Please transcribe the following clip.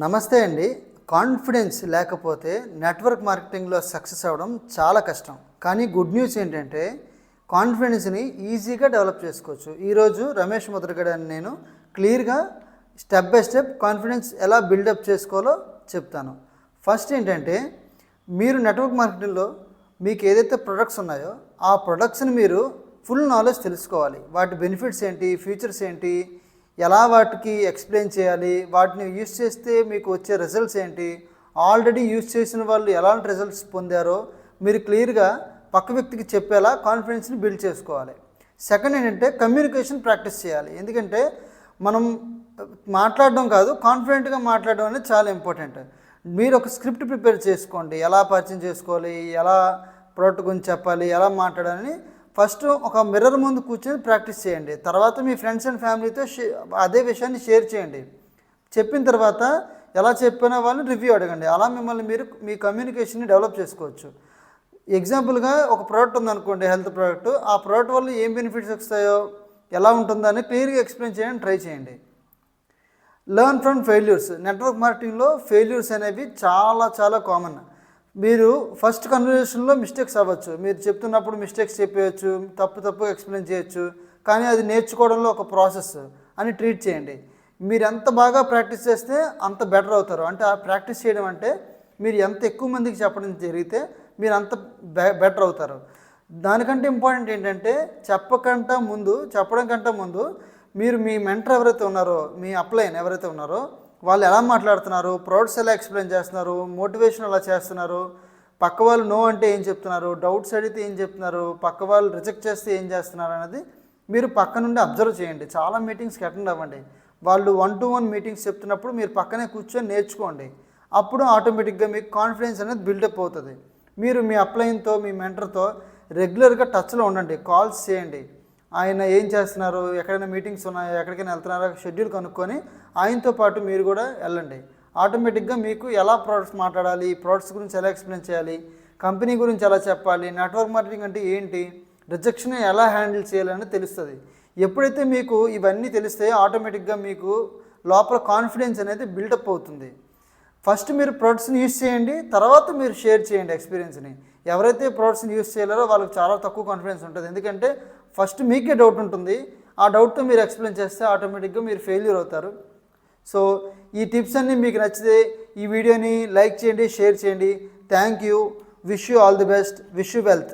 నమస్తే అండి. కాన్ఫిడెన్స్ లేకపోతే నెట్వర్క్ మార్కెటింగ్లో సక్సెస్ అవ్వడం చాలా కష్టం. కానీ గుడ్ న్యూస్ ఏంటంటే కాన్ఫిడెన్స్ని ఈజీగా డెవలప్ చేసుకోవచ్చు. ఈరోజు రమేష్ ముద్రగడ అని నేను క్లియర్గా స్టెప్ బై స్టెప్ కాన్ఫిడెన్స్ ఎలా బిల్డప్ చేసుకోవాలో చెప్తాను. ఫస్ట్ ఏంటంటే మీరు నెట్వర్క్ మార్కెటింగ్లో మీకు ఏదైతే ప్రొడక్ట్స్ ఉన్నాయో ఆ ప్రొడక్ట్స్ని మీరు ఫుల్ నాలెడ్జ్ తెలుసుకోవాలి. వాటి బెనిఫిట్స్ ఏంటి, ఫీచర్స్ ఏంటి, ఎలా వాటికి ఎక్స్ప్లెయిన్ చేయాలి, వాటిని యూస్ చేస్తే మీకు వచ్చే రిజల్ట్స్ ఏంటి, ఆల్రెడీ యూస్ చేసిన వాళ్ళు ఎలాంటి రిజల్ట్స్ పొందారో మీరు క్లియర్గా పక్క వ్యక్తికి చెప్పేలా కాన్ఫిడెన్స్ని బిల్డ్ చేసుకోవాలి. సెకండ్ ఏంటంటే కమ్యూనికేషన్ ప్రాక్టీస్ చేయాలి. ఎందుకంటే మనం మాట్లాడడం కాదు, కాన్ఫిడెంట్గా మాట్లాడడం అనేది చాలా ఇంపార్టెంట్. మీరు ఒక స్క్రిప్ట్ ప్రిపేర్ చేసుకోండి. ఎలా పరిచయం చేసుకోవాలి, ఎలా ప్రోడక్ట్ గురించి చెప్పాలి, ఎలా మాట్లాడాలని ఫస్ట్ ఒక మిర్రర్ ముందు కూర్చొని ప్రాక్టీస్ చేయండి. తర్వాత మీ ఫ్రెండ్స్ అండ్ ఫ్యామిలీతో అదే విషయాన్ని షేర్ చేయండి. చెప్పిన తర్వాత ఎలా చెప్పిన వాళ్ళని రివ్యూ అడగండి. అలా మిమ్మల్ని మీరు మీ కమ్యూనికేషన్ని డెవలప్ చేసుకోవచ్చు. ఎగ్జాంపుల్గా ఒక ప్రోడక్ట్ ఉందనుకోండి, హెల్త్ ప్రోడక్ట్. ఆ ప్రోడక్ట్ వల్ల ఏం బెనిఫిట్స్ వస్తాయో, ఎలా ఉంటుందని క్లియర్గా ఎక్స్ప్లెయిన్ చేయడానికి ట్రై చేయండి. Learn from failures. నెట్వర్క్ మార్కెటింగ్లో ఫెయిల్యూర్స్ అనేవి చాలా కామన్. మీరు ఫస్ట్ కన్వర్జేషన్లో మిస్టేక్స్ అవ్వచ్చు. మీరు చెప్తున్నప్పుడు మిస్టేక్స్ చెప్పేయచ్చు, తప్పు ఎక్స్ప్లెయిన్ చేయొచ్చు. కానీ అది నేర్చుకోవడంలో ఒక ప్రాసెస్ అని ట్రీట్ చేయండి. మీరు ఎంత బాగా ప్రాక్టీస్ చేస్తే అంత బెటర్ అవుతారు. అంటే ఆ ప్రాక్టీస్ చేయడం అంటే మీరు ఎంత ఎక్కువ మందికి చెప్పడం జరిగితే మీరు అంత బెటర్ అవుతారు. దానికంటే ఇంపార్టెంట్ ఏంటంటే చెప్పడం కంటే ముందు మీరు మీ మెంటర్ ఎవరైతే ఉన్నారో, మీ అప్లైన్ ఎవరైతే ఉన్నారో వాళ్ళు ఎలా మాట్లాడుతున్నారు, ప్రొడక్ట్స్ ఎలా ఎక్స్ప్లెయిన్ చేస్తున్నారు, మోటివేషన్ ఎలా చేస్తున్నారు, పక్క వాళ్ళు నో అంటే ఏం చెప్తున్నారు, డౌట్స్ అడిగితే ఏం చెప్తున్నారు, పక్క వాళ్ళు రిజెక్ట్ చేస్తే ఏం చేస్తున్నారు అనేది మీరు పక్క నుండి అబ్జర్వ్ చేయండి. చాలా మీటింగ్స్కి అటెండ్ అవ్వండి. వాళ్ళు 1-to-1 మీటింగ్స్ చెప్తున్నప్పుడు మీరు పక్కనే కూర్చొని నేర్చుకోండి. అప్పుడు ఆటోమేటిక్గా మీకు కాన్ఫిడెన్స్ అనేది బిల్డప్ అవుతుంది. మీరు మీ అప్లైన్తో, మీ మెంటర్తో రెగ్యులర్గా టచ్లో ఉండండి. కాల్స్ చేయండి. ఆయన ఏం చేస్తున్నారు, ఎక్కడైనా మీటింగ్స్ ఉన్నాయో, ఎక్కడికైనా వెళ్తున్నారో షెడ్యూల్ కనుక్కొని ఆయనతో పాటు మీరు కూడా వెళ్ళండి. ఆటోమేటిక్గా మీకు ఎలా ప్రోడక్ట్స్ మాట్లాడాలి, ప్రోడక్ట్స్ గురించి ఎలా ఎక్స్ప్లెయిన్ చేయాలి, కంపెనీ గురించి ఎలా చెప్పాలి, నెట్వర్క్ మార్కెటింగ్ అంటే ఏంటి, రిజెక్షన్ ఎలా హ్యాండిల్ చేయాలని తెలుస్తుంది. ఎప్పుడైతే మీకు ఇవన్నీ తెలిస్తాయో ఆటోమేటిక్గా మీకు లోపల కాన్ఫిడెన్స్ అనేది బిల్డప్ అవుతుంది. ఫస్ట్ మీరు ప్రొడక్ట్స్ని యూస్ చేయండి, తర్వాత మీరు షేర్ చేయండి ఎక్స్పీరియన్స్ని. ఎవరైతే ప్రొడక్ట్స్ని యూస్ చేయలేరో వాళ్ళకి చాలా తక్కువ కాన్ఫిడెన్స్ ఉంటుంది. ఎందుకంటే ఫస్ట్ మీకే డౌట్ ఉంటుంది. ఆ డౌట్తో మీరు ఎక్స్ప్లెయిన్ చేస్తే ఆటోమేటిక్గా మీరు ఫెయిల్యూర్ అవుతారు. సో ఈ టిప్స్ అన్నీ మీకు నచ్చితే ఈ వీడియోని లైక్ చేయండి, షేర్ చేయండి. Thank you. Wish you all the best. Wish you wealth.